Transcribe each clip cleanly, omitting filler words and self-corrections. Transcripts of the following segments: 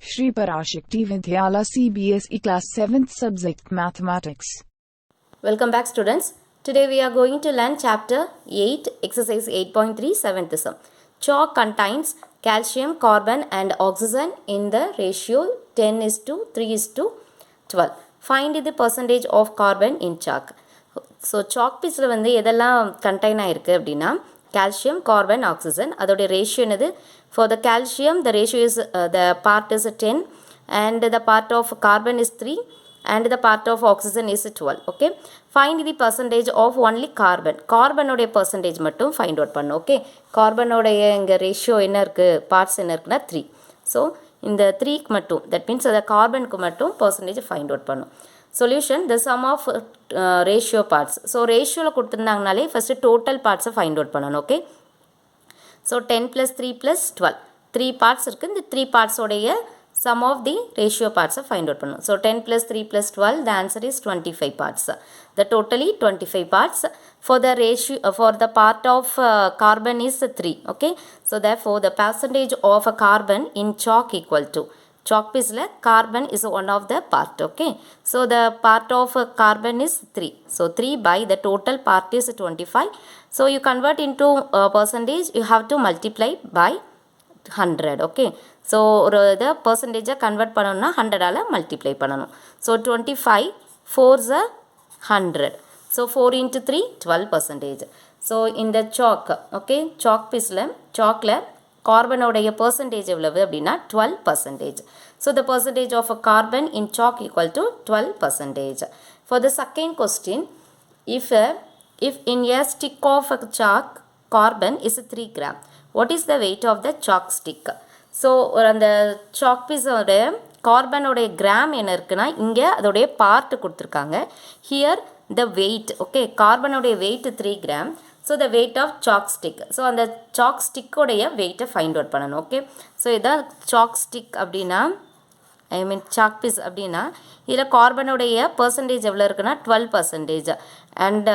Shri Parashakti Vidyala CBSE Class 7th Subject Mathematics. Welcome back students. Today we are going to learn chapter 8 exercise 8.3 7th sum. Chalk contains calcium, carbon and oxygen in the ratio 10:3:12. Find the percentage of carbon in chalk. So chalk piece வந்து எதெல்லாம் contain ஆயிருக்கு அப்படின்னா calcium, carbon, oxygen அதோட ratio என்னது for the calcium the ratio is the part is 10 and the part of carbon is 3 and the part of oxygen is 12. Okay, find the percentage of only carbon உடைய percentage மட்டும் find out பண்ணும். Okay, carbon உடைய இங்க ratio என்ன இருக்கு parts என்ன இருக்குன்னா 3. So இந்த 3 மட்டும் that means the carbon க்கு மட்டும் percentage find out பண்ணும். Solution the sum of ratio parts. So ratio ல கொடுத்திருந்தாங்கனாலே first total parts find out பண்ணணும். Okay, so 10 plus 3 plus 12 3 parts இருக்கு. இந்த 3 parts உடைய sum of the ratio parts find out பண்ணணும். So 10 plus 3 plus 12 the answer is 25 parts. The totally 25 parts for the ratio for the part of carbon is 3. Okay, so therefore the percentage of a carbon in chalk equal to chalk piece la carbon is one of the part. Okay, so the part of carbon is 3, so 3 by the total part is 25. So you convert into percentage, you have to multiply by 100. Okay, so the percentage convert பண்ணனும்னா 100 ஆல multiply பண்ணனும். So 25 4s are 100, so 4 into 3 12%. So in the chalk, okay, chalk piece la chalkல carbon உடைய percentage எவ்வளவு அப்படினா 12%. So the percentage of a carbon in chalk equal to 12%. For the second question, if in a stick of a chalk carbon is 3 gram, what is the weight of the chalk stick? So அந்த chalk piece ஓட carbon உடைய gram என்ன இருக்குன்னா இங்க அதோடைய part கொடுத்திருக்காங்க. Here the weight, okay, carbon உடைய weight 3 gram. So the weight of chalk stick, so அந்த chalk stick உடைய weight find out பண்ணணும். Okay, so இதான் chalk stick அப்படின்னா I mean chalk piece அப்படின்னா இதில் கார்பனுடைய percentage எவ்வளோ இருக்குன்னா 12% and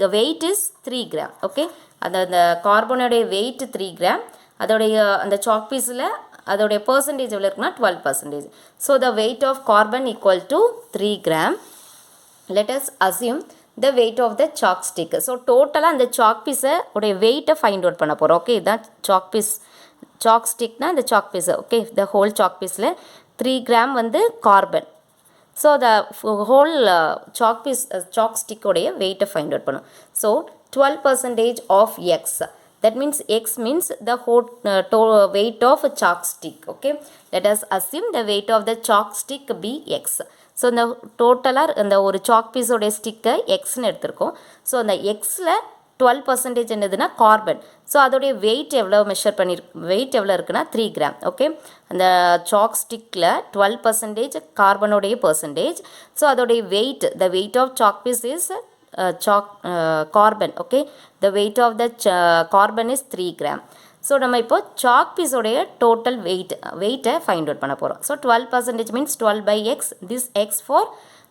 the weight is 3 gram. Okay, அந்த கார்பனுடைய weight 3 gram, அதோடைய அந்த chalk pieceல அதோடைய percentage எவ்வளோ இருக்குன்னா 12%. So the weight of carbon equal to 3 gram. Let us assume the weight of the chalk stick. So total அந்த chalk piece உடைய weight find out பண்ண போறோம். Okay, இதான் chalk piece, chalk stick na the chalk piece. Okay, the whole chalk piece la 3 gram வந்து carbon. So the whole chalk piece chalk stick உடைய weight find out பண்ணும். So 12% of x, that means x means the whole weight of a chalk stick. Okay, let us assume the weight of the chalk stick be x. So இந்த டோட்டலாக இந்த ஒரு chalk piece உடைய ஸ்டிக்கை எக்ஸ்னு எடுத்திருக்கோம். So அந்த எக்ஸில் 12% என்னதுன்னா கார்பன். ஸோ அதோடைய வெயிட் எவ்வளோ மெஷர் வெயிட் எவ்வளோ இருக்குன்னா 3 gram. ஓகே, அந்த chalk stickல 12% கார்பனுடைய percentage. ஸோ அதோடைய weight, the weight of chalk piece is carbon. Okay, the weight of the carbon is 3 gram. So நம்ம இப்போ chalk piece உடைய total வெயிட்டை ஃபைண்ட் அவுட் பண்ண போகிறோம். So 12% means 12 by x, this x for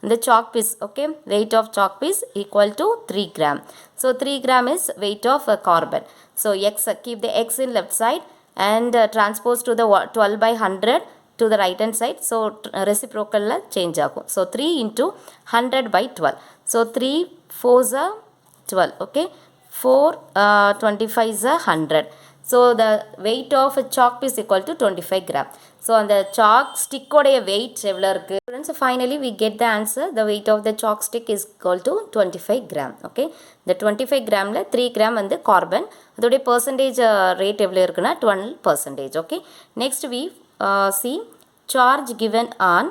the chalk piece. Okay, weight of chalk piece equal to 3 gram. So 3 gram is weight of carbon. So x, keep the x in left side and transpose to the 12 by 100 to the right hand side. So reciprocal la change ஆகும். So 3 into 100 by 12. So 3 4s are 12. Okay, 4 25s are 100. So the weight of a chalk piece equal to 25 gram. So அந்த chalk stick உடைய weight எவ்வளோ இருக்கு? Friends, finally we get the answer. The weight of the chalk stick is equal to 25 gram. Okay, the 25 gramல 3 gram வந்து carbon, அதோடைய percentage rate எவ்வளோ இருக்குன்னா 12%. Okay, next we see charge given on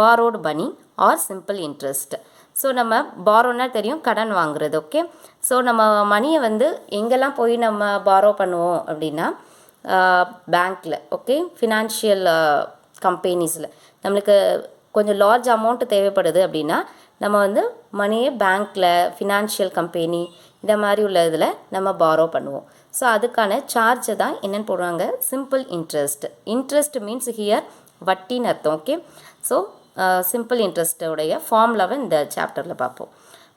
borrowed money or simple interest. So நம்ம பாரோன்னா தெரியும், கடன் வாங்குறது. Okay, so நம்ம மணியை வந்து எங்கெல்லாம் போய் நம்ம பாரோ பண்ணுவோம் அப்படின்னா பேங்க்கில். ஓகே, ஃபினான்ஷியல் கம்பெனிஸில் நம்மளுக்கு கொஞ்சம் லார்ஜ் அமௌண்ட் தேவைப்படுது அப்படின்னா நம்ம வந்து மணியை பேங்க்கில், ஃபினான்ஷியல் கம்பெனி இந்த மாதிரி உள்ள இதில் நம்ம பாரோ பண்ணுவோம். ஸோ அதுக்கான சார்ஜை தான் என்னென்னு போடுவாங்க, simple interest. Interest means here வட்டின்னு அர்த்தம். ஓகே, ஸோ சிம்பிள் இன்ட்ரெஸ்டோடைய ஃபார்முலாவை இந்த சாப்டரில் பார்ப்போம்.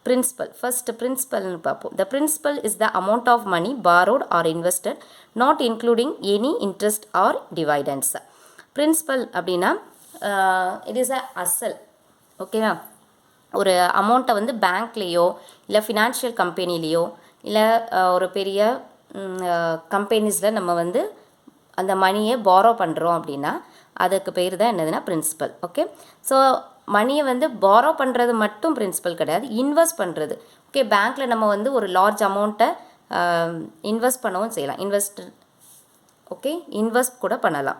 பிரின்சிபல், ஃபர்ஸ்ட் பிரின்சிபல்னு பார்ப்போம். The principal is the amount of money borrowed or invested not including any interest or dividends. Principal அப்படின்னா இட் இஸ் அ அசல். ஓகேவா? ஒரு அமௌண்ட்டை வந்து பேங்க்லேயோ இல்லை ஃபினான்ஷியல் கம்பெனிலேயோ இல்லை ஒரு பெரிய கம்பெனிஸில் நம்ம வந்து அந்த மணியை பாரோ பண்ணுறோம் அப்படின்னா அதுக்கு பேர் தான் என்னதுன்னா பிரின்சிபல். ஓகே, ஸோ மணியை வந்து பாரோ பண்ணுறது மட்டும் பிரின்சிபல் கிடையாது, இன்வெஸ்ட் பண்ணுறது. ஓகே, பேங்க்கில் நம்ம வந்து ஒரு லார்ஜ் அமௌண்ட்டை இன்வெஸ்ட் பண்ணவும் செய்யலாம். இன்வெஸ்ட் கூட பண்ணலாம்.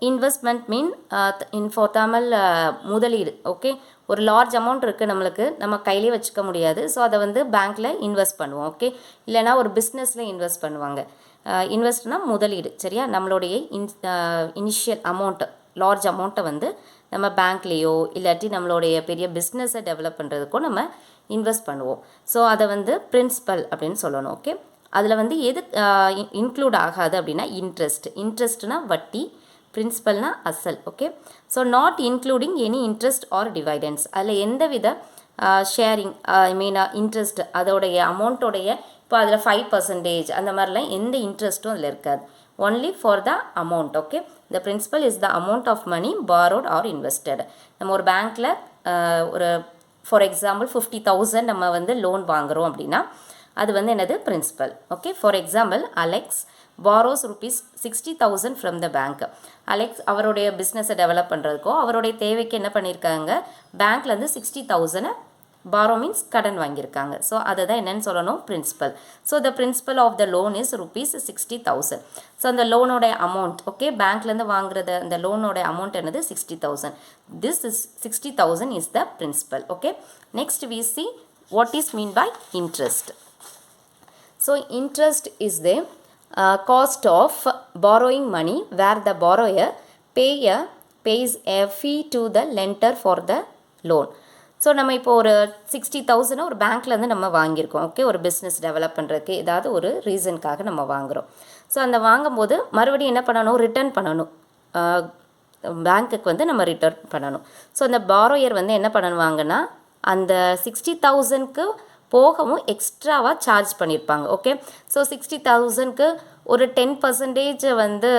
இன்வெஸ்ட்மெண்ட் மீன் ஃபார் தமிழ் முதலீடு. ஓகே, ஒரு லார்ஜ் அமௌண்ட் இருக்குது நம்மளுக்கு, நம்ம கையிலே வச்சுக்க முடியாது. ஸோ அதை வந்து பேங்க்கில் இன்வெஸ்ட் பண்ணுவோம். ஓகே, இல்லைனா ஒரு பிஸ்னஸில் இன்வெஸ்ட் பண்ணுவாங்க. இன்வெஸ்ட்னா முதலீடு. சரியா? நம்மளுடைய இனிஷியல் அமௌண்ட்டு, லார்ஜ் அமௌண்ட்டை வந்து நம்ம பேங்க்லேயோ இல்லாட்டி நம்மளுடைய பெரிய பிஸ்னஸை டெவலப் பண்ணுறதுக்கோ நம்ம இன்வெஸ்ட் பண்ணுவோம். ஸோ அதை வந்து பிரின்சிபல் அப்படின்னு சொல்லணும். ஓகே, அதில் வந்து எது இன்க்ளூட் ஆகாது அப்படின்னா இன்ட்ரெஸ்ட்னா வட்டி, பிரின்சிபல்னா அசல். Okay, so not including any interest or dividends. அதில் எந்த வித ஷேரிங் இன்ட்ரெஸ்ட் அதோடைய அமௌண்ட்டோடைய இப்போ அதில் 5% அந்த மாதிரிலாம் எந்த இன்ட்ரெஸ்ட்டும் அதில் இருக்காது. Only for the amount. Okay, the principal is the amount of money borrowed or invested. நம்ம ஒரு பேங்க்கில் ஒரு ஃபார் எக்ஸாம்பிள் 50,000 நம்ம வந்து லோன் வாங்குகிறோம் அப்படின்னா அது வந்து என்னது principal. Okay, for example Alex borrows ₹60,000 from the bank. Alex அவருடைய பிஸ்னஸை டெவலப் பண்ணுறதுக்கோ அவருடைய தேவைக்கு என்ன பண்ணியிருக்காங்க, பேங்க்லேருந்து 60,000 பாரோ மீன்ஸ் கடன் வாங்கியிருக்காங்க. ஸோ அதை தான் என்னென்னு சொல்லணும், principal. So the principal of the loan is ₹60,000. So அந்த லோனோட அமௌண்ட், ஓகே, பேங்க்லேருந்து வாங்குறது அந்த லோனோட அமௌண்ட் என்னது 60,000. This is 60,000 is the principal. Okay, next we see what is mean by interest. So interest is the cost of borrowing money where the borrower pays a fee to the lender for the loan. So நம்ம இப்போ ஒரு 60,000 ஒரு பேங்க்லேருந்து நம்ம வாங்கியிருக்கோம். Okay, ஒரு business develop பண்ணுறதுக்கு ஏதாவது ஒரு ரீசனுக்காக நம்ம வாங்குகிறோம். ஸோ அந்த வாங்கும்போது மறுபடியும் என்ன பண்ணணும், ரிட்டர்ன் பண்ணணும். பேங்க்குக்கு வந்து நம்ம ரிட்டர்ன் பண்ணணும். ஸோ அந்த பாரோயர் வந்து என்ன பண்ணுவாங்கன்னா அந்த 60,000க்கு போகவும் எக்ஸ்ட்ராவாக சார்ஜ் பண்ணியிருப்பாங்க. ஓகே, ஸோ 60,000க்கு ஒரு 10% வந்து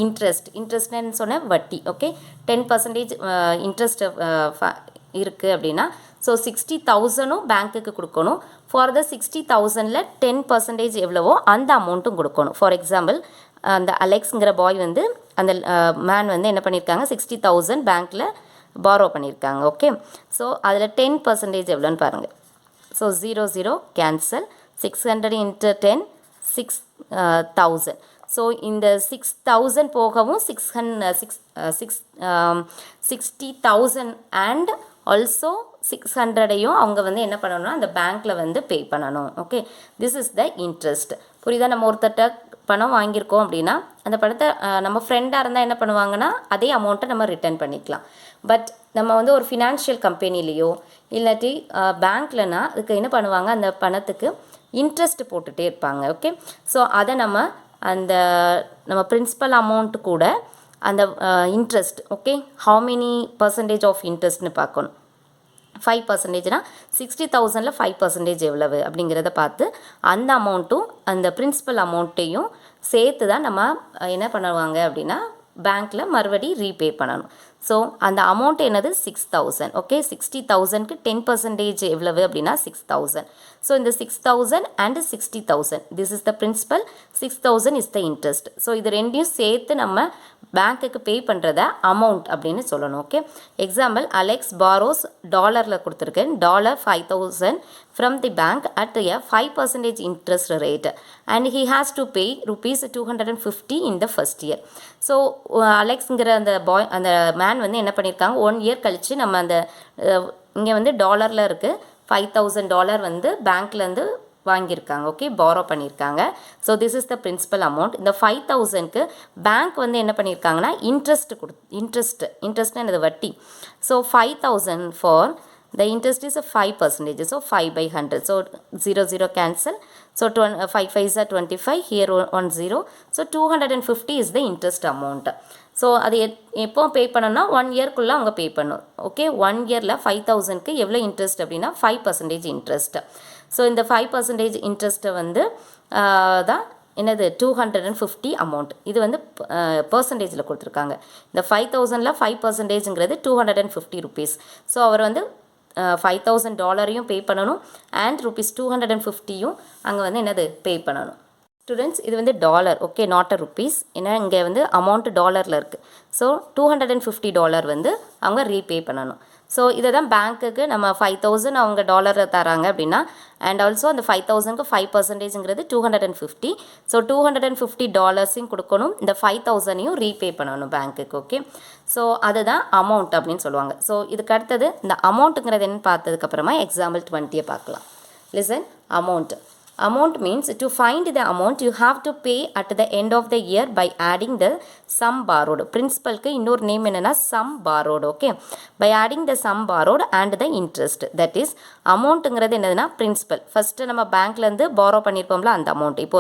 இன்ட்ரெஸ்ட்னு சொன்ன வட்டி. ஓகே, 10% இன்ட்ரெஸ்ட் இருக்குது அப்படின்னா ஸோ 60,000ம் பேங்க்குக்கு கொடுக்கணும். ஃபார் த 60,000ல் 10% எவ்வளவோ அந்த அமௌண்ட்டும் கொடுக்கணும். ஃபார் எக்ஸாம்பிள் அந்த அலெக்ஸுங்கிற பாய் வந்து அந்த மேன் வந்து என்ன பண்ணியிருக்காங்க, 60,000 பேங்க்கில் பாரோ பண்ணியிருக்காங்க. ஓகே, ஸோ அதில் 10% எவ்வளோன்னு பாருங்கள். So 0 cancel, 600 into 10 6,000. ஸோ இந்த 6,000 போகவும் 60,000 அண்ட் ஆல்சோ 600ஐயும் அவங்க வந்து என்ன பண்ணணும்னா அந்த பேங்க்கில் வந்து பே பண்ணணும். Okay, this is the interest. புரியுதா? நம்ம ஒருத்தர்கிட்ட பணம் வாங்கியிருக்கோம் அப்படின்னா அந்த பணத்தை நம்ம ஃப்ரெண்டாக இருந்தால் என்ன பண்ணுவாங்கன்னா அதே அமௌண்ட்டை நம்ம ரிட்டர்ன் பண்ணிக்கலாம். பட் நம்ம வந்து ஒரு ஃபினான்ஷியல் கம்பெனிலேயோ இல்லாட்டி பேங்க்லனா அதுக்கு என்ன பண்ணுவாங்க, அந்த பணத்துக்கு இன்ட்ரெஸ்ட் போட்டுகிட்டே இருப்பாங்க. ஓகே, ஸோ அதை நம்ம பிரின்சிபல் அமௌண்ட்டு கூட அந்த interest, okay, how many percentage of இன்ட்ரெஸ்ட்னு பார்க்கணும். 5%னா 60,000ல் 5% எவ்வளவு அப்படிங்கிறத பார்த்து அந்த அமௌண்ட்டும் அந்த பிரின்சிபல் அமௌண்ட்டையும் சேர்த்து தான் நம்ம என்ன பண்ணுவாங்க அப்படின்னா பேங்க்கில் மறுபடி ரீபே பண்ணணும். ஸோ அந்த அமௌண்ட் என்னது 6,000. ஓகே, 60,000க்கு 10% எவ்வளவு அப்படின்னா 6,000. ஸோ இந்த 6,000 and 60,000 this is the principal, 6,000 is the interest. So இது ரெண்டையும் சேர்த்து நம்ம பேங்க்குக்கு பே பண்ணுறத அமௌண்ட் அப்படின்னு சொல்லணும். ஓகே, எக்ஸாம்பிள் அலெக்ஸ் பாரோஸ் டாலரில் கொடுத்துருக்கேன், $5,000 from the bank at a 5% interest rate and he has to pay ₹250 in the first year. So அலெக்ஸுங்கிற அந்த பாய் அந்த மேன் வந்து என்ன பண்ணியிருக்காங்க, 1 year கழித்து நம்ம அந்த இங்கே வந்து டாலரில் இருக்குது $5,000 வந்து பேங்க்லேருந்து வாங்கியிருக்காங்க. ஓகே, பாரோ பண்ணியிருக்காங்க. So this is the principal amount. இந்த 5,000க்கு பேங்க் வந்து என்ன பண்ணியிருக்காங்கன்னா இன்ட்ரெஸ்ட்னா என்னது வட்டி. So 5,000 for the interest is 5%, so 5/100. So 0 cancel. So 5 5s are 25, here 1 0. So 250 is the interest amount. So அது எப்போ பே பண்ணணும்னா 1 இயர்க்குள்ளே அவங்க பே பண்ணணும். ஓகே, 1 இயரில் 5,000க்கு எவ்வளோ இன்ட்ரெஸ்ட் அப்படின்னா 5% இன்ட்ரெஸ்ட். ஸோ இந்த 5% இன்ட்ரெஸ்ட்டை வந்து தான் என்னது 250 அமௌண்ட். இது வந்து பர்சன்டேஜில் கொடுத்துருக்காங்க. இந்த 5000ல் 5%ங்கிறது 250 ருபீஸ். ஸோ அவர் வந்து $5,000 பே பண்ணணும் அண்ட் ₹250 அங்கே வந்து என்னது பே பண்ணணும். ஸ்டூடெண்ட்ஸ் இது வந்து dollar, okay, not a rupees. ஏன்னா இங்கே வந்து அமௌண்ட் டாலரில் இருக்குது. ஸோ $250 வந்து அவங்க ரீபே பண்ணணும். ஸோ இதை தான் பேங்க்குக்கு நம்ம 5,000 அவங்க டாலரில் தராங்க அப்படின்னா, அண்ட் ஆல்சோ அந்த 5,000க்கு 5%ங்கிறது 250. ஸோ $250 கொடுக்கணும், இந்த 5,000 ரீபே பண்ணணும் பேங்க்குக்கு. ஓகே, ஸோ அதுதான் அமௌண்ட் அப்படின்னு சொல்லுவாங்க. ஸோ இதுக்கு அடுத்தது இந்த அமௌண்ட்டுங்கிறது என்னன்னு பார்த்ததுக்கப்புறமா எக்ஸாம்பிள் 20 பார்க்கலாம். Listen, amount. Amount means to find the amount you have to pay at the end of the year by adding the sum borrowed. Principal க்கு இன்னொரு நேம் என்னன்னா sum borrowed. Okay, by adding the sum borrowed and the interest. That is amountங்கிறது என்னதுன்னா principal. First நம்ம பேங்க்ல இருந்து borrow பண்ணிருப்போம்ல அந்த amount. இப்போ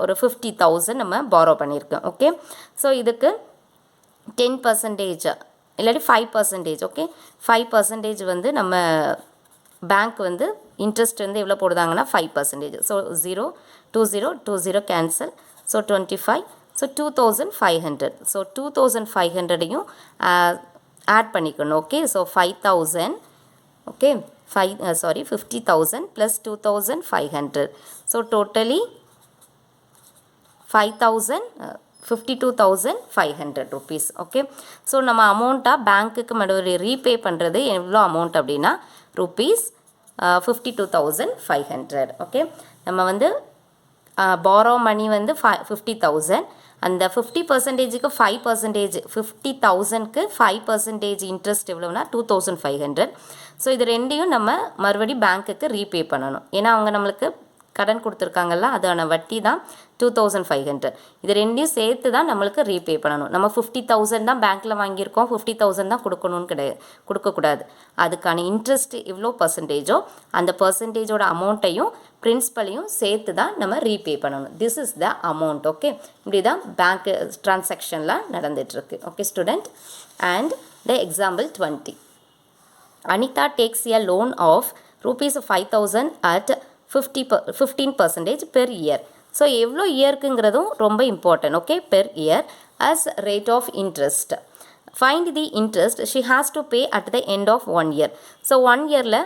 ஒரு 50,000 நம்ம borrow பண்ணியிருக்கோம். ஓகே, ஸோ இதுக்கு 10% இல்லாட்டி 5%. ஓகே, 5% வந்து நம்ம பேங்க் வந்து இன்ட்ரெஸ்ட் வந்து எவ்வளோ போடுதாங்கன்னா 5%. So 0 20 cancel. So 25. So 2,500. So 2,500யும் ஆட் பண்ணிக்கணும். Okay, so 5,000. Okay, 50,000 plus 2,500. So totally 52,500 rupees. Okay, so நம்ம அமௌண்ட்டாக பேங்க்குக்கு மறுபடியும் ரீபே பண்ணுறது எவ்வளோ அமௌண்ட் அப்படின்னா ₹52,500. ஓகே, நம்ம வந்து borrow மணி வந்து 50,000. அந்த 50%க்கு 5%, 50,000க்கு 5% இன்ட்ரெஸ்ட் எவ்வளோனா 2,500. ஸோ இது ரெண்டையும் நம்ம மறுபடியும் பேங்க்குக்கு ரீபே பண்ணணும். ஏன்னா அவங்க நம்மளுக்கு கடன் கொடுத்துருக்காங்கல்ல, அதான வட்டி தான் 2,500. இது ரெண்டையும் சேர்த்து தான் நம்மளுக்கு ரீபே பண்ணணும். நம்ம 50,000 தான் பேங்க்கில் வாங்கியிருக்கோம், 50,000 தான் கொடுக்கணும்னு கொடுக்கக்கூடாது. அதுக்கான இன்ட்ரெஸ்ட் எவ்வளோ பர்சன்டேஜோ அந்த பர்சன்டேஜோட அமௌண்ட்டையும் பிரின்சிபலையும் சேர்த்து தான் நம்ம ரீபே பண்ணணும். This is the amount. Okay, இப்படி தான் பேங்க் ட்ரான்சாக்ஷன்லாம் நடந்துகிட்ருக்கு. Okay student, and the example 20. Anita takes a loan of ₹5,000 at 15% per year. So எவ்வளோ இயர்க்குங்கிறதும் ரொம்ப important. Okay, per year as rate of interest. Find the interest she has to pay at the end of 1 year. So 1 yearல்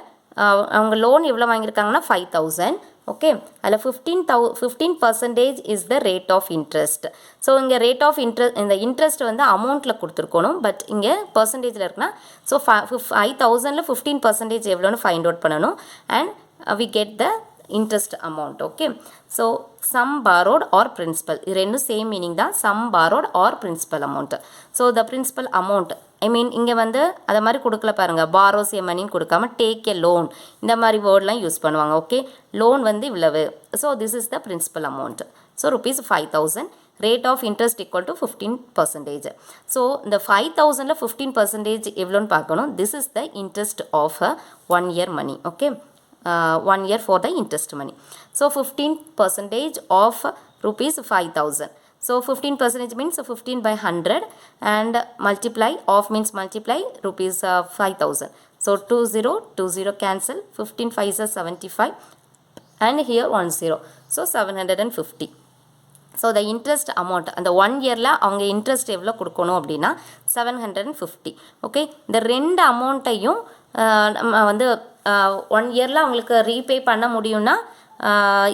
அவங்க loan எவ்வளோ வாங்கியிருக்காங்கன்னா 5,000. Okay, அதில் 15% is the rate of interest. So இங்கே rate of interest, இந்த interest வந்து அமௌண்ட்டில் கொடுத்துருக்கணும், பட் இங்கே பர்சன்டேஜில் இருக்குன்னா ஸோ 5,000ல் 15% எவ்வளோன்னு ஃபைண்ட் அவுட் பண்ணணும். And we get the interest amount. Okay, so sum borrowed or principal, இது ரெண்டும் சேம் மீனிங் தான், sum borrowed or principal amount. so the principal amount, I mean இங்கே வந்து அதை மாதிரி கொடுக்கல பாருங்க, borrows a money கொடுக்காம take a loan இந்த மாதிரி வேர்ட்லாம் யூஸ் பண்ணுவாங்க. ஓகே, லோன் வந்து இவ்வளவு. so this is the principal amount. so ₹5,000, rate of interest equal to 15%. so இந்த 5,000ல 15% எவ்வளோன்னு பார்க்கணும். this is the interest of a 1 year money. okay, 1 year for the interest money. so 15% of ₹5,000. so 15% means 15 by 100 and multiply, of means multiply ₹5,000. so 20 cancel, 15 5 is 75 and here 10, so 750. So the interest amount அந்த 1 yearல அவங்க interest எவ்வளோ கொடுக்கணும் அப்படின்னா 750. Okay, இந்த ரெண்டு அமௌண்ட்டையும் நம்ம வந்து 1 yearல அவங்களுக்கு ரீபே பண்ண முடியும்னா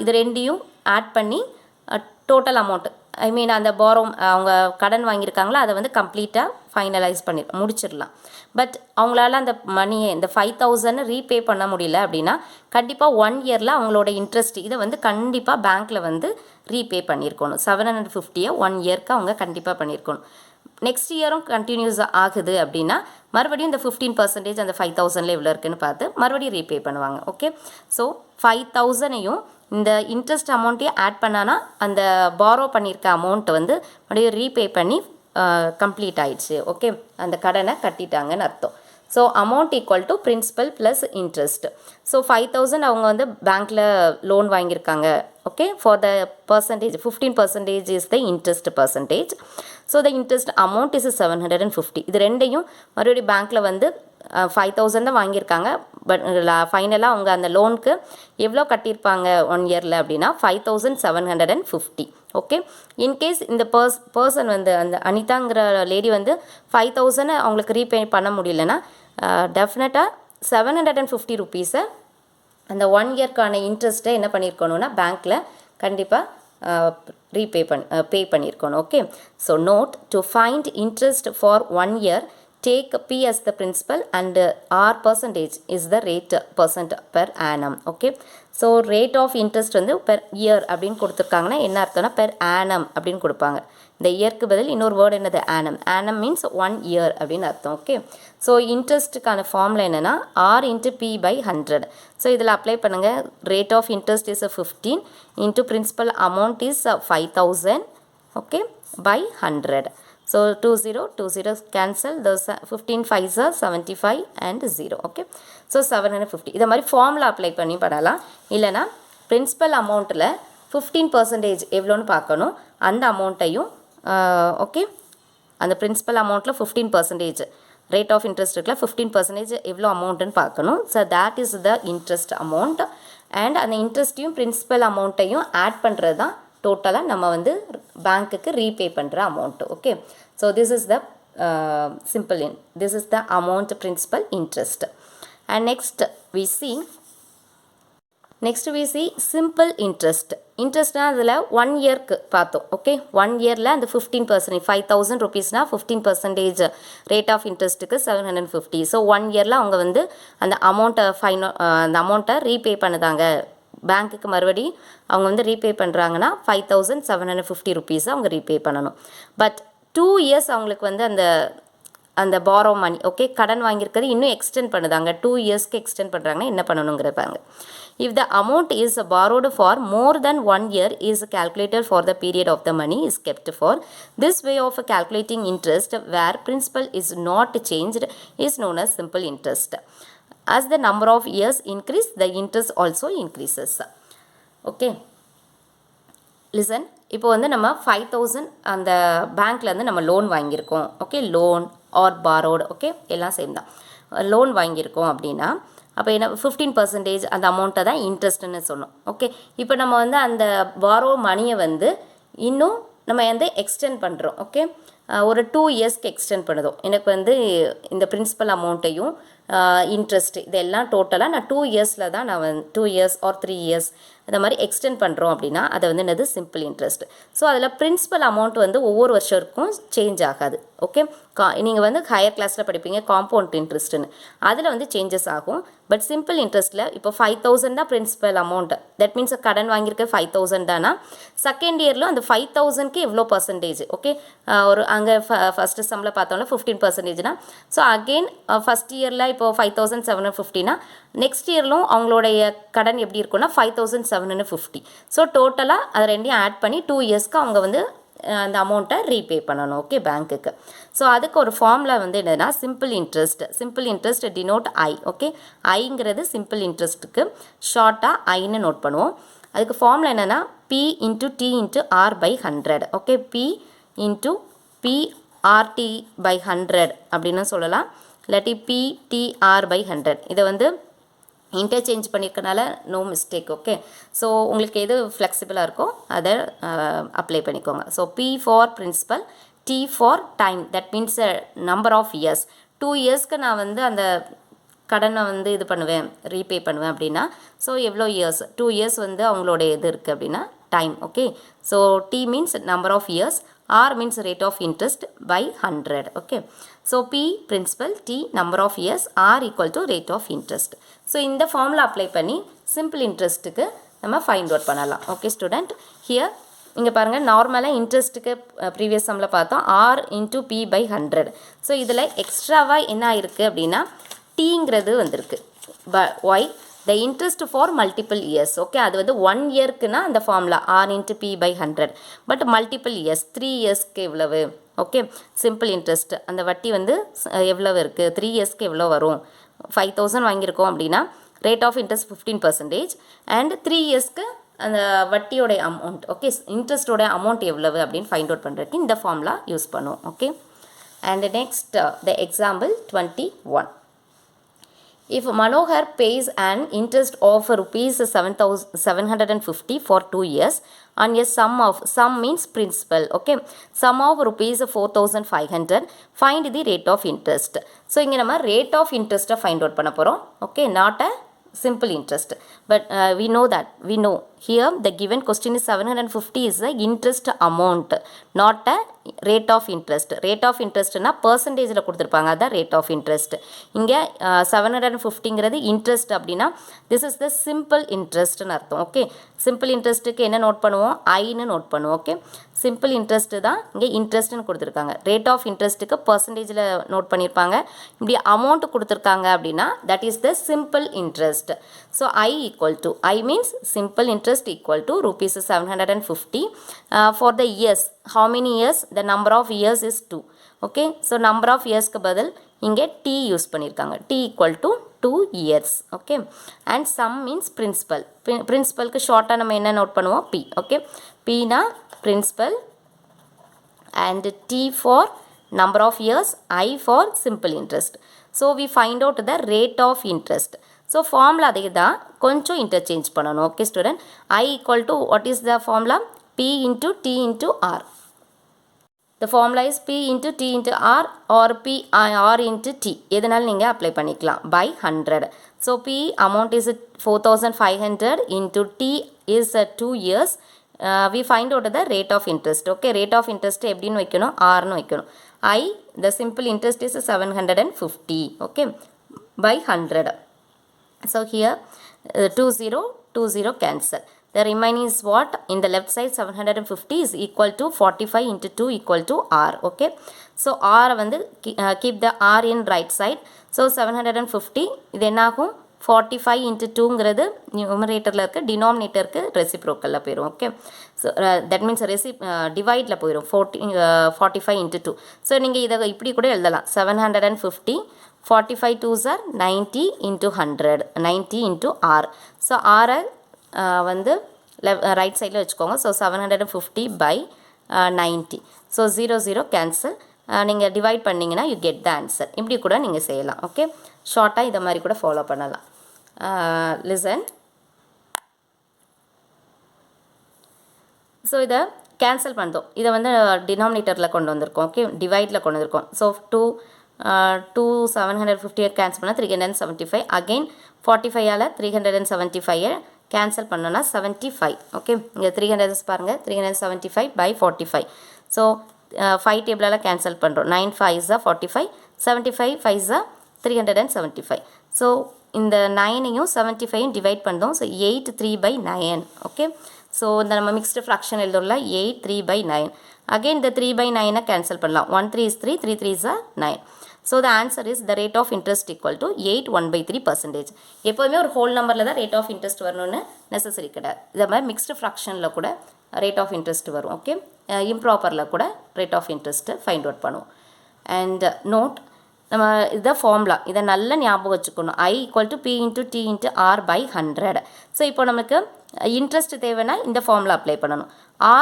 இது ரெண்டையும் ஆட் பண்ணி டோட்டல் அமௌண்ட், ஐ மீன் அந்த அவங்க கடன் வாங்கியிருக்காங்களா அதை வந்து கம்ப்ளீட்டாக ஃபைனலைஸ் முடிச்சிடலாம். பட் அவங்களால அந்த மணியை இந்த 5,000 ரீபே பண்ண முடியல அப்படின்னா கண்டிப்பாக 1 yearல அவங்களோட இன்ட்ரெஸ்ட் இதை வந்து கண்டிப்பாக பேங்க்கில் வந்து ரீபே பண்ணியிருக்கணும். 750 1 yearக்கு அவங்க கண்டிப்பாக பண்ணியிருக்கணும். நெக்ஸ்ட் இயரும் கண்டினியூஸ் ஆகுது அப்படின்னா மறுபடியும் இந்த 15% அந்த 5,000ல எவ்வளோ இருக்குன்னு பார்த்து மறுபடியும் ரீபே பண்ணுவாங்க. ஓகே, ஸோ 5,000ஐயும் இந்த இன்ட்ரெஸ்ட் அமௌண்ட்டையும் ஆட் பண்ணானா அந்த பாரோ பண்ணியிருக்க அமௌண்ட்டை வந்து மறுபடியும் ரீபே பண்ணி கம்ப்ளீட் ஆயிடுச்சு. ஓகே, அந்த கடனை கட்டிட்டாங்கன்னு அர்த்தம். So amount equal to principal plus interest. So 5,000 அவங்க வந்து பேங்க்கில் லோன் வாங்கியிருக்காங்க. Okay, for the percentage 15% is the interest percentage. So the interest amount is 750. இது ரெண்டையும் மறுபடியும் பேங்க்கில் வந்து 5,000 தான் வாங்கியிருக்காங்க. பட் ஃபைனலாக அவங்க அந்த லோனுக்கு எவ்வளோ கட்டியிருப்பாங்க 1 இயரில் அப்படின்னா 5,750. ஓகே, இன்கேஸ் இந்த பர்சன் வந்து அந்த அனிதாங்கிற லேடி வந்து 5,000 அவங்களுக்கு ரீபே பண்ண முடியலன்னா டெஃபினட்டாக 750 ருபீஸை அந்த 1 இயர்க்கான இன்ட்ரெஸ்ட்டை என்ன பண்ணியிருக்கணும்னா பேங்க்கில் கண்டிப்பாக பே பண்ணியிருக்கணும். Okay, so note to find interest for 1 year take P as the principal and R percentage is the rate percent per annum. Okay, so rate of interest வந்து per year அப்படின்னு கொடுத்துருக்காங்கன்னா என்ன அர்த்தம்னா per annum அப்படின்னு கொடுப்பாங்க. இந்த இயர்க்கு பதில் இன்னொரு வேர்டு என்னது annum. annum means 1 year அப்படின்னு அர்த்தம். ஓகே, ஸோ இன்ட்ரெஸ்ட்டுக்கான ஃபார்முலா என்னென்னா R into P by 100. So இதில் அப்ளை பண்ணுங்கள். rate of interest is 15 into principal amount is 5,000. Okay, by 100. So 20 cancel, those 15 5s are 75 and 0. Okay, so 750. இதை மாதிரி formula apply பண்ணி பண்ணலாம். இல்லைனா பிரின்சிபல் அமௌண்ட்டில் 15% எவ்வளோன்னு பார்க்கணும். அந்த அமௌண்ட்டையும் ஓகே, அந்த பிரின்சிபல் அமௌண்ட்டில் 15% ரேட் ஆஃப் இன்ட்ரெஸ்ட் இருக்குல்ல 15% எவ்வளோ அமௌண்ட்டுன்னு பார்க்கணும். So that is the interest amount. And அந்த இன்ட்ரெஸ்ட்டையும் பிரின்சிபல் அமௌண்ட்டையும் ஆட் பண்ணுறது தான் டோட்டலாக நம்ம வந்து பேங்க்குக்கு ரீபே பண்ணுற amount. Okay, so this is the this is the amount principal interest. And next we see simple interest. இன்ட்ரெஸ்ட்னா அதில் 1 இயர்க்கு பார்த்தோம். ஓகே, 1 இயரில் அந்த 15% 5,000 ருபீஸ்னால் 15% ரேட் ஆஃப் இன்ட்ரெஸ்ட்டுக்கு 750. ஸோ 1 இயரில் அவங்க வந்து அந்த அமௌண்ட்டை ரீபே பண்ணுதாங்க பேங்க்குக்கு. மறுபடி அவங்க வந்து ரீபே பண்ணுறாங்கன்னா 5,750 ருபீஸை அவங்க ரீபே பண்ணணும். பட் 2 இயர்ஸ் அவங்களுக்கு வந்து அந்த பாரோ மணி ஓகே கடன் வாங்கியிருக்கிறது இன்னும் எக்ஸ்டெண்ட் பண்ணுதாங்க. 2 இயர்ஸ்க்கு எக்ஸ்டெண்ட் பண்ணுறாங்கன்னா என்ன பண்ணணுங்கிறப்பாங்க. If the amount is borrowed for more then 1 year is calculated for the period of the money is kept for this way of calculating interest where principal is not changed is known as simple interest. As the number of years increase, the interest also increases. Okay, listen, இப்போ வந்து நம்ம 5,000 அந்த பேங்க்லேருந்து நம்ம loan வாங்கியிருக்கோம். Okay, loan R பாரோடு okay எல்லாம் same தான். Loan வாங்கியிருக்கோம் அப்படின்னா அப்போ என்ன 15% அந்த அமௌண்ட்டை தான் இன்ட்ரெஸ்ட்டுன்னு சொன்னோம். ஓகே, இப்போ நம்ம வந்து அந்த பாரோ மணியை வந்து இன்னும் நம்ம வந்து எக்ஸ்டெண்ட் பண்ணுறோம். ஓகே, ஒரு 2 இயர்ஸ்க்கு எக்ஸ்டெண்ட் பண்ணுதோம். எனக்கு வந்து இந்த பிரின்சிபல் அமௌண்ட்டையும் இன்ட்ரெஸ்ட் இதெல்லாம் டோட்டலாக நான் 2 இயர்ஸில் தான் நான் வந்து 2 இயர்ஸ் ஆர் 3 இயர்ஸ் இந்த மாதிரி எக்ஸ்டெண்ட் பண்ணுறோம் அப்படின்னா அதை வந்து என்னது சிம்பிள் இன்ட்ரெஸ்ட். ஸோ அதில் பிரின்சிபல் அமௌண்ட் வந்து ஒவ்வொரு வருஷத்துக்கும் சேஞ்ச் ஆகாது. ஓகே, நீங்கள் வந்து ஹையர் கிளாஸில் படிப்பீங்க காம்பவுண்ட் இன்ட்ரெஸ்ட்டுன்னு, அதில் வந்து சேஞ்சஸ் ஆகும். பட் சிம்பிள் இன்ட்ரெஸ்ட்டில் இப்போ 5,000 தான் பிரின்சிபல் அமௌண்ட். தட் மீன்ஸ் கடன் வாங்கியிருக்க 5,000 தானா செகண்ட் இயரில் அந்த 5,000க்கு எவ்வளோ பர்சன்டேஜ். ஓகே, ஒரு அங்கே ஃபஸ்ட்டு சம்மில் பார்த்தோம்னா 15%. ஸோ அகெயின் ஃபஸ்ட் இயரில் இப்போது 5,750னா நெக்ஸ்ட் இயர்லும் அவங்களுடைய கடன் எப்படி இருக்குன்னா 5,750. ஸோ டோட்டலாக அதை ரெண்டையும் ஆட் பண்ணி 2 இயர்ஸ்க்கு அவங்க வந்து அந்த அமௌண்ட்டை ரீபே பண்ணணும். ஓகே, பேங்க்குக்கு. ஸோ அதுக்கு ஒரு ஃபார்முலா வந்து என்னென்னா simple interest denote I. Okay, ஐங்கிறது சிம்பிள் இன்ட்ரெஸ்ட்டுக்கு ஷார்ட்டாக ஐன்னு நோட் பண்ணுவோம். அதுக்கு ஃபார்முலா என்னென்னா P into T into R by 100. Okay, P into PRT by 100 அப்படின்னு சொல்லலாம். இல்லாட்டி PTR பை 100. இதை வந்து இன்டர்சேஞ்ச் பண்ணியிருக்கனால நோ மிஸ்டேக். ஓகே, ஸோ உங்களுக்கு எது ஃப்ளெக்சிபிளாக இருக்கோ அதை அப்ளை பண்ணிக்கோங்க. So P for principal, T for time, that means number of years. 2 இயர்ஸ்க்கு நான் வந்து அந்த கடனை வந்து இது பண்ணுவேன் ரீபே பண்ணுவேன் அப்படின்னா ஸோ எவ்வளோ இயர்ஸ் 2 இயர்ஸ் வந்து அவங்களோட இது இருக்குது அப்படின்னா time. Okay, so T means number of years, R means rate of interest by 100. Okay, so P principal, T number of years, R equal to rate of interest. So இந்த formula apply பண்ணி simple interestக்கு நம்ம find out பண்ணலாம். Okay student, here இங்கே பாருங்கள் நார்மலாக இன்ட்ரெஸ்ட்டுக்கு previous சம்மில் பார்த்தோம் R into P by 100. So இதில் எக்ஸ்ட்ராவாக என்ன ஆயிருக்கு அப்படின்னா டீங்கிறது வந்திருக்கு. Why the interest for multiple years. Okay, அது வந்து 1 இயர்க்குன்னா அந்த formula R into P by 100. But multiple years 3 இயர்ஸ்க்கு எவ்வளவு. ஓகே, சிம்பிள் இன்ட்ரெஸ்ட் அந்த வட்டி வந்து எவ்வளவு இருக்குது 3 இயர்ஸ்க்கு எவ்வளோ வரும். 5,000 வாங்கியிருக்கோம் அப்படின்னா ரேட் ஆஃப் இன்ட்ரெஸ்ட் 15% அண்ட் 3 இயர்ஸ்க்கு அந்த வட்டியோடைய அமௌண்ட் ஓகே இன்ட்ரெஸ்டோடைய அமௌண்ட் எவ்வளவு அப்படின்னு ஃபைண்ட் அவுட் பண்ணுறதுக்கு இந்த ஃபார்முலா யூஸ் பண்ணுவோம். Okay, and next the example 21. If Manohar pays an interest of rupees 750 for 2 years on a sum means principal, okay, sum of rupees 4500, find the rate of interest. So இங்க நம்ம rate of interest find out பண்ண போறோம், okay, not a simple interest, but we know here the given question is 750 is the interest amount, not a rate of interest. Rate of interest na percentage la கொடுத்திருப்பாங்க, அதான் rate of interest. இங்க 750ங்கிறது interest அப்படினா this is the simple interest னு அர்த்தம், okay. simple interest க்கு என்ன note பண்ணுவோம், I னு நோட் பண்ணுவோம், okay. simple interest தான் இங்க interest னு கொடுத்திருக்காங்க. rate of interest க்கு percentage ல நோட் பண்ணிருப்பாங்க. இப்படி amount கொடுத்திருக்காங்க அப்படினா that is the simple interest. So I equal to, I means simple interest equal to rupees 750 for the years. How many years? The number of years is 2, okay. So number of years க்கு பதில் இங்கே t use பண்ணிருக்காங்க, t equal to 2 years, okay. and sum means principal. principal க்கு ஷார்ட்டா நம்ம என்ன note பண்ணுவோம், p, okay. p na principal and t for number of years, I for simple interest. So we find out the rate of interest. So formula அதே தான், கொஞ்சம் interchange பண்ணணும், okay student. I equal to, what is the formula? P into T into R. The formula is P into T into R or P R into T. எதனால நீங்க apply பண்ணிக்கலாம் by 100. So P amount is 4500 into T is 2 years. We find out the rate of interest, okay. rate of interest எப்படின்னு வைக்கணும், R னு வைக்கணும். I, the simple interest is 750, okay, by 100. So here 20 cancel. The remaining is what? In the left side 750 is equal to 45 into 2 equal to R, okay. So R வந்து keep the R in right side. So 750 இது என்னாகும், 45 into 2ங்கிறது நியூமரேட்டரில் இருக்க, டினாமினேட்டருக்கு ரெசிப்ரோக்கலில் போயிடும், okay. So that means டிவைடில் போயிடும், 45 into 2. So நீங்கள் இதை இப்படி கூட எழுதலாம், 750 45 2s are 90 into 100, 90 into R. So ஆரை வந்து ரைட் சைடில் வச்சுக்கோங்க. So 750 by 90. So 0 cancel. நீங்கள் டிவைட் பண்ணிங்கன்னா யூ கெட் த ஆன்சர். இப்படி கூட நீங்கள் செய்யலாம், ஓகே. ஷார்ட்டாக இதை மாதிரி கூட ஃபாலோ பண்ணலாம். லிசன். ஸோ இதை கேன்சல் பண்ணுறோம், இதை வந்து டினாமினேட்டரில் கொண்டு வந்திருக்கோம், ஓகே, டிவைடில் கொண்டு வந்திருக்கோம். ஸோ 2 750 கேன்சல் பண்ணால் 375, அகெயின் 45ஆல் 375 கேன்சல் பண்ணோன்னா 75, ஓகே. இங்கே 300 பாருங்கள், 375 by 45. ஸோ 5 டேபிளால் கேன்சல் பண்ணுறோம், 9 5s are 45, 75 5s are 375. So இந்த 9ஐயும் 75ஐயும் டிவைட் பண்ணுறோம். So 8 3 by 9, okay. ஸோ இந்த நம்ம மிக்ஸ்டு ஃப்ராக்ஷன் எழுதோம்ல, 8 3 by 9. அகெயின் இந்த 3 by 9ஐ கேன்சல் பண்ணலாம், 1 3 is 3, 3 3s are 9. So the answer is the rate of interest equal to 8 1/3%. எப்போதுமே ஒரு whole நம்பரில் தான் ரேட் ஆஃப் இன்ட்ரெஸ்ட் வரணும்னு நெசசரி கிடையாது. இதை மாதிரி மிக்ஸ்டு ஃப்ராக்ஷனில் கூட ரேட் ஆஃப் இன்ட்ரெஸ்ட் வரும், ஓகே. இம்ப்ராப்பரில் கூட rate of interest find out பண்ணுவோம். அண்ட் நோட், நம்ம இதுதான் ஃபார்முலா, இதை நல்லா ஞாபகம் வச்சுக்கணும். I equal to P into T into R by 100. So இப்போ நமக்கு இன்ட்ரெஸ்ட் தேவைன்னா இந்த ஃபார்முலா அப்ளை பண்ணணும்.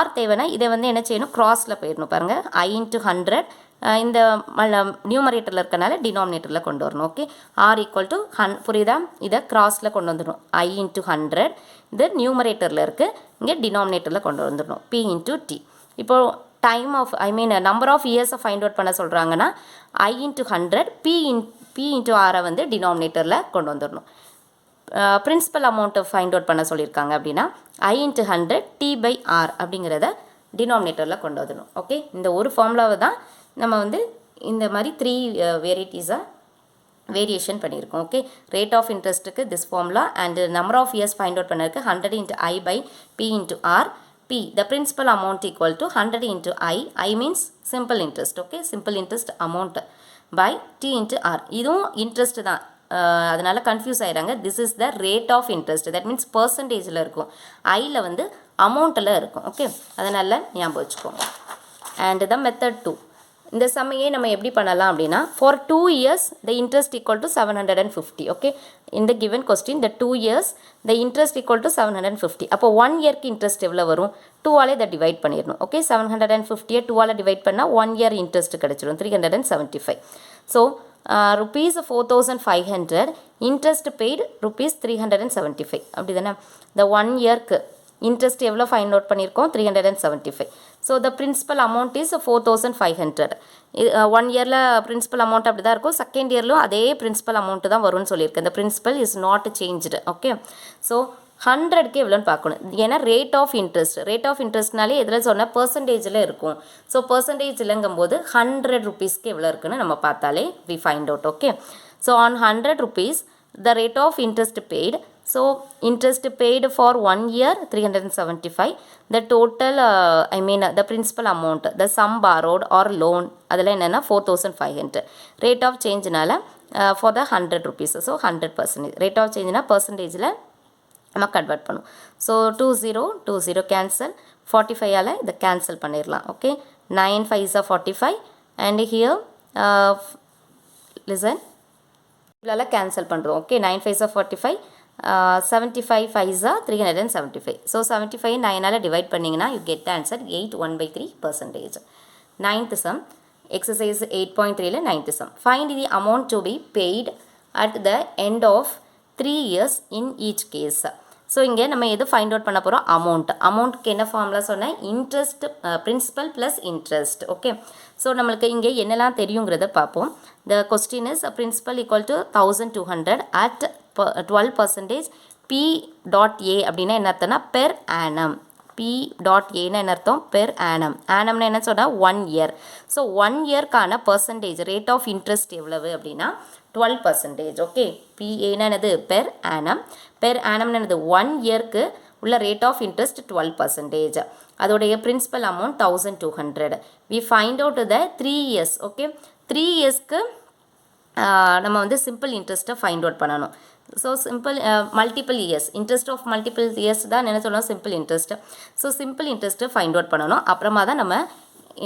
R தேவைன்னா இதை வந்து என்ன செய்யணும், க்ராஸில் போயிடணும். பாருங்கள், I into 100 இந்த நியூமரேட்டரில் இருக்கனால டினாமினேட்டரில் கொண்டு வரணும், ஓகே. R equal to புரியுதா, இதை க்ராஸில் கொண்டு வந்துடணும். I into 100 இது நியூமரேட்டரில் இருக்குது, இங்கே டினாமினேட்டரில் கொண்டு வந்துடணும். P into T. இப்போது டைம் ஆஃப் நம்பர் ஆஃப் இயர்ஸை ஃபைண்ட் அவுட் பண்ண சொல்கிறாங்கன்னா I into 100 P into R வந்து டினாமினேட்டரில் கொண்டு வந்துடணும். பிரின்சிபல் அமௌண்ட்டை ஃபைண்ட் அவுட் பண்ண சொல்லியிருக்காங்க அப்படின்னா I into 100 T by R அப்படிங்கிறத டினாமினேட்டரில் கொண்டு வந்துடணும், ஓகே. இந்த ஒரு ஃபார்முலாவை தான் நம்ம வந்து இந்த மாதிரி 3 வெரைட்டிஸாக வேரியேஷன் பண்ணியிருக்கோம், ஓகே. ரேட் ஆஃப் இன்ட்ரெஸ்ட்டுக்கு this formula and number of years find out பண்ணிருக்கு 100 into I by P into R. P, the principal amount equal to 100 into I means simple interest, okay. simple interest amount by T into R. இதுவும் interest தான், அதனால confuse ஆயிடுறாங்க. this is the rate of interest, that means percentageல இருக்கும், Iல வந்து அமௌண்ட்டில் இருக்கும், okay. அதனால் ஞாபகம் வச்சுக்கோங்க. and the method 2, இந்த சம்மையே நம்ம எப்படி பண்ணலாம் அப்படின்னா, for 2 years the interest equal to 750, okay. in the given question the 2 years the interest equal to 750. அப்போ 1 இயர்க்கு இன்ட்ரெஸ்ட் எவ்வளோ வரும், 2ஆல் இதை டிவைட் பண்ணிடணும், ஓகே. 750 2ஆல் டிவைட் பண்ணால் 1 இயர் இன்ட்ரெஸ்ட் கிடச்சிடும், 375. So rupees 4500, interest paid rupees 375 அப்படி தானே. the 1 yearக்கு இன்ட்ரெஸ்ட் எவ்வளோ ஃபைண்ட் அவுட் பண்ணியிருக்கோம் 375. So the principal amount is 4500. 1 இயரில் பிரின்சிபல் அமௌண்ட் அப்படி தான் இருக்கும். செகண்ட் இயர்லும் அதே பிரின்சிபல் அமௌண்ட்டு தான் வரும்னு சொல்லியிருக்கேன். இந்த principal is not changed. Okay, so 100க்கு எவ்வளோன்னு பார்க்கணும். ஏன்னா ரேட் ஆஃப் இன்ட்ரெஸ்ட்னாலே எதில் சொன்னால் பர்சன்டேஜில் இருக்கும். ஸோ பர்சன்டேஜில்ங்கும்போது 100 rupeesக்கு எவ்வளோ இருக்குன்னு நம்ம பார்த்தாலே we find out. Okay, so on 100 rupees the rate of interest paid. So interest paid for 1 year 375. The total the principal amount, the sum borrowed or loan அதெல்லாம் என்னென்னா 4500. rate of changeனால for the 100 rupees. So 100%. rate of changeனா பர்சன்டேஜில் நம்ம convert பண்ணும். So 20 cancel, 45ஆல் இதை cancel பண்ணிடலாம். Okay, 9 5s are 45 and here listen இவ்வளோ cancel பண்ணுறோம். Okay, 9 5s are 45, 75 5s are 375. So 75 9ஆல் டிவைட் பண்ணிங்கன்னா you get the answer 8 9th sum, exercise 8.3ல 9th sum. Find the amount to be paid at the end of 3 years in each case. So இங்கே நம்ம எது find out பண்ண போகிறோம்? அமௌண்ட்டுக்கு என்ன ஃபார்முலா சொன்னேன்? Interest, principal plus interest. Okay, so நம்மளுக்கு இங்கே என்னெல்லாம் தெரியுங்கிறத பார்ப்போம். The question is principal equal to 1200 at 12%. P dot A அப்படின்னா என்ன அர்த்தம்னா பெர் ஆனம். பி டாட் ஏன்னா என்ன அர்த்தம்? Per annum. ஆனம்னா என்ன சொன்னால் 1 இயர். ஸோ 1 இயர்க்கான பர்சன்டேஜ் ரேட் ஆஃப் இன்ட்ரெஸ்ட் எவ்வளவு அப்படின்னா 12%. ஓகே, பிஏனா என்னது? Per annum. பெர் ஆனம்னு என்னது? 1 இயர்க்கு உள்ள ரேட் ஆஃப் இன்ட்ரெஸ்ட் 12%. அதோடைய principal amount 1200. We find out the 3 years. Okay, 3 இயர்ஸ்க்கு நம்ம வந்து சிம்பிள் இன்ட்ரெஸ்ட்டை ஃபைண்ட் அவுட் பண்ணணும். So simple multiple years, interest of multiple years தான் என்ன சொல்லணும்? Simple interest. ஸோ சிம்பிள் இன்ட்ரெஸ்ட்டை ஃபைண்ட் அவுட் பண்ணணும். அப்புறமா தான் நம்ம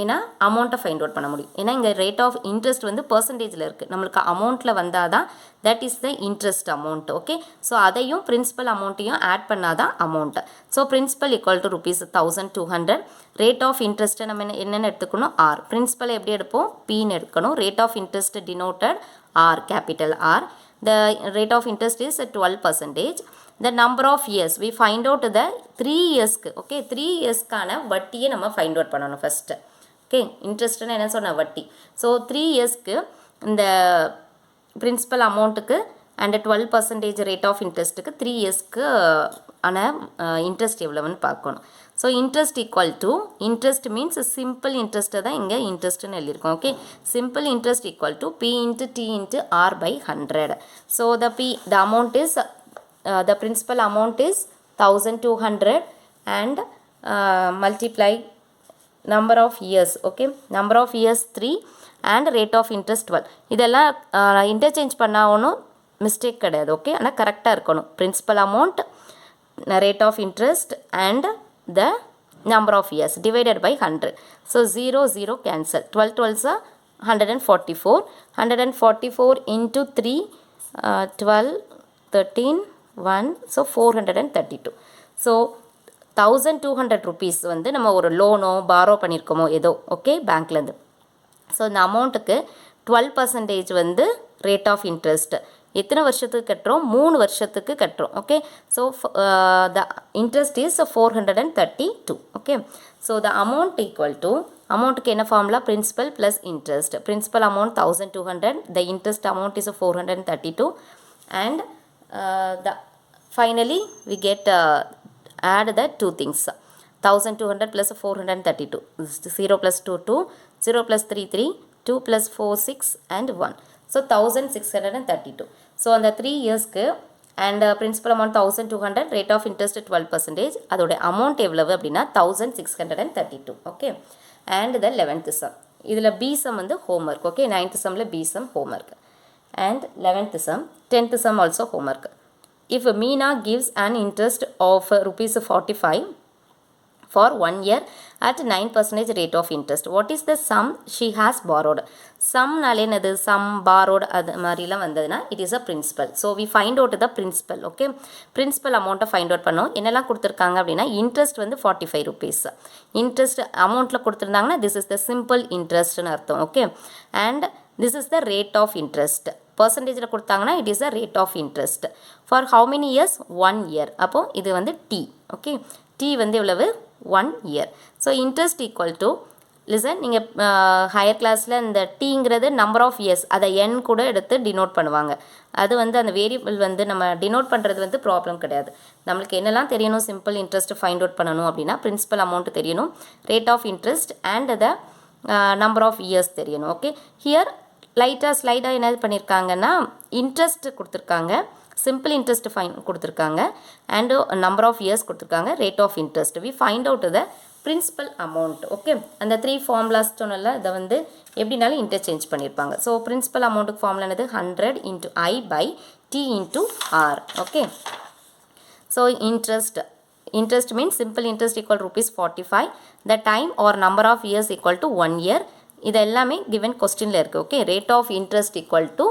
ஏன்னா அமௌண்ட்டை ஃபைண்ட் அவுட் பண்ண முடியும். ஏன்னா இங்கே ரேட் ஆஃப் இன்ட்ரெஸ்ட் வந்து பர்சன்டேஜில் இருக்குது. நம்மளுக்கு அமௌண்ட்டில் வந்தால் தான் that is the interest amount. Okay, so அதையும் பிரின்சிபல் அமௌண்ட்டையும் ஆட் பண்ணால் தான் amount. So principal equal to rupees 1200. Rate of இன்ட்ரெஸ்ட்டை நம்ம என்னென்னு எடுத்துக்கணும்? ஆர். பிரின்சிபலை எப்படி எடுப்போம்? பின்னு எடுக்கணும். Rate of interest denoted R, capital R. The rate of interest is 12%. The number of years, we find out the 3 yearsக்கு. Okay, 3 இயர்ஸ்க்கான வட்டியை நம்ம ஃபைண்ட் அவுட் பண்ணணும் ஃபஸ்ட்டு. ஓகே, இன்ட்ரெஸ்ட்னு என்ன சொன்ன? வட்டி. ஸோ 3 இயர்ஸ்க்கு இந்த பிரின்சிபல் அமௌண்ட்டுக்கு அண்ட் 12% ரேட் ஆஃப் இன்ட்ரெஸ்ட்டுக்கு 3 இயர்ஸ்க்கு ஆன இன்ட்ரெஸ்ட் எவ்வளவுன்னு பார்க்கணும். So interest equal to, interest means simple இன்ட்ரெஸ்ட்டை தான் இங்கே இன்ட்ரெஸ்ட்னு எழுதியிருக்கோம். Okay, simple interest equal to P into T into R by 100. ஸோ the amount is the principal amount is 1200 and multiply number of years. Okay, number of years 3 and rate of interest 12. இதெல்லாம் interchange பண்ணால் ஒன்றும் mistake கிடையாது. Okay, ஆனால் கரெக்டாக இருக்கணும். Principal amount, rate of interest and the number of years divided by 100. So 0 cancel. 12 12s are 144. 144 into 3, 12 13 1, so 432. So 1200 rupees வந்து நம்ம ஒரு லோனோ பாரோ பண்ணியிருக்கோமோ ஏதோ. ஓகே, பேங்க்லேருந்து. ஸோ இந்த அமௌண்ட்டுக்கு 12% வந்து ரேட் ஆஃப் இன்ட்ரெஸ்ட். எத்தனை வருஷத்துக்கு கட்டுறோம்? 3 வருஷத்துக்கு கட்டுறோம். Okay, so the interest is 432. Okay, so the amount equal to, அமௌண்ட்டுக்கு என்ன formula? Principal plus interest. Principal amount 1200, the interest amount is 432 and finally we get add the two things. 1200 plus 432, 0 plus 2 2, 0 plus 3 3, 2 plus 4 6 and 1. So 1632. So on the 3 yearsக்கு and principal amount 1200, rate of interest 12%. அதோட amount எவ்வளவு அப்படின்னா 1632. Okay, and the 11th sum. இதில் B sum வந்து homework. Okay, 9th sumல B sum homework and 11th sum, 10th sum also homework. If Meena gives an interest of rupees 45 for 1 year at 9% rate of interest, what is the sum she has borrowed? Sum நாலே என்னது? Sum, borrowed அது மாதிரிலாம் வந்ததுன்னா it is a principal. So we find out the principal. Okay, principal amount find out பண்ணோம். என்னெல்லாம் கொடுத்துருக்காங்க அப்படின்னா interest வந்து 45 rupees. interest amountல கொடுத்துருந்தாங்கன்னா this is the simple interest ன்னு அர்த்தம். Okay, and this is the rate of interest. பர்சன்டேஜில் கொடுத்தாங்கன்னா it is the rate of interest for how many years 1 year. அப்போ இது வந்து t. ஓகே, t வந்து எவ்வளவு 1 year. So interest equal to listen, நீங்கள் ஹையர் கிளாஸில் இந்த டீங்கிறது நம்பர் ஆஃப் இயர்ஸ், அதை என் கூட எடுத்து டினோட் பண்ணுவாங்க. அது வந்து அந்த வேரியபிள் வந்து நம்ம டினோட் பண்ணுறது வந்து ப்ராப்ளம் கிடையாது. நம்மளுக்கு என்னெல்லாம் தெரியணும், சிம்பிள் இன்ட்ரெஸ்ட் ஃபைண்ட் அவுட் பண்ணணும் அப்படின்னா பிரின்சிபல் அமௌண்ட் தெரியணும், rate of interest and the number of years தெரியணும். ஓகே, ஹியர் லைட்டாக ஸ்லைடாக என்ன பண்ணியிருக்காங்கன்னா இன்ட்ரெஸ்ட் கொடுத்துருக்காங்க, சிம்பிள் இன்ட்ரெஸ்ட் ஃபைன் கொடுத்துருக்காங்க அண்டு நம்பர் ஆஃப் இயர்ஸ் கொடுத்துருக்காங்க, rate of interest. We find out the principal amount. Okay, அந்த 3 ஃபார்முலாஸ் சொன்னல இதை வந்து எப்படினாலும் இன்டர்சேஞ்ச் பண்ணியிருப்பாங்க. ஸோ பிரின்சிபல் அமௌண்ட்டுக்கு ஃபார்முலா என்னது 100 × I / T × R. Okay, so interest means simple interest equal rupees 45, the time or number of years equal to 1 year. இது எல்லாமே given questionல இருக்குது. Okay, rate of interest equal to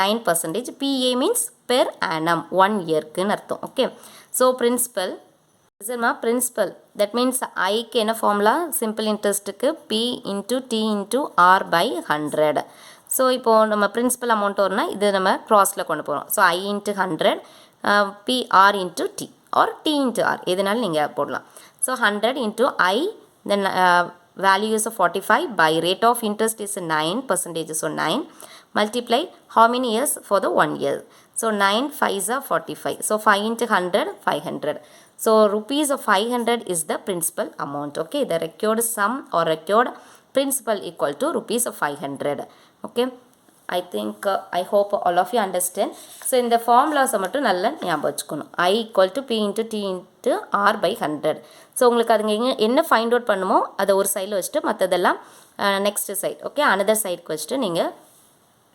9%. PA means per annum 1 yearக்குன்னு அர்த்தம். Okay, so principal principal that means ஐக்கு என்ன formula, simple இன்ட்ரெஸ்ட்டுக்கு P × T × R / 100. So இப்போது நம்ம பிரின்சிபல் அமௌண்ட் வரும்னா இது நம்ம க்ராஸில் கொண்டு போகிறோம். So I × 100 PR × T or T × R எதுனாலும் நீங்கள் போடலாம். So 100 × I, then value is 45 by rate of interest is 9%, so 9 multiply how many years for the 1 year. So 9 5s are 45. So 5 × 100 500. So rupees of 500 is the principal amount. Okay, the required sum or required principal equal to rupees of 500. Okay, I think I hope all of you understand. So in the formulas மட்டும் நல்லா ஞாபகம் வச்சுக்கணும். I equal to P × T × R / 100. So உங்களுக்கு அதுங்க என்ன find out பண்ணுமோ அதை ஒரு சைடில் வச்சுட்டு மற்றதெல்லாம் நெக்ஸ்ட் சைட், ஓகே, அனதர் சைடுக்கு வச்சுட்டு நீங்கள்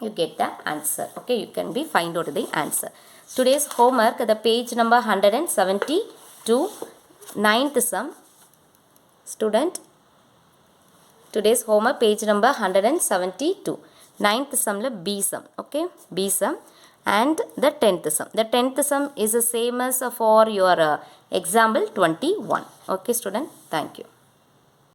you get the answer. Okay, you can be find out the answer. Today's homework, the page number 172, 9th sum. Student, today's homework page number 172, 9th sum la B sum. Okay, B sum and the 10th sum. The 10th sum is the same as for your example 21. Okay student, thank you.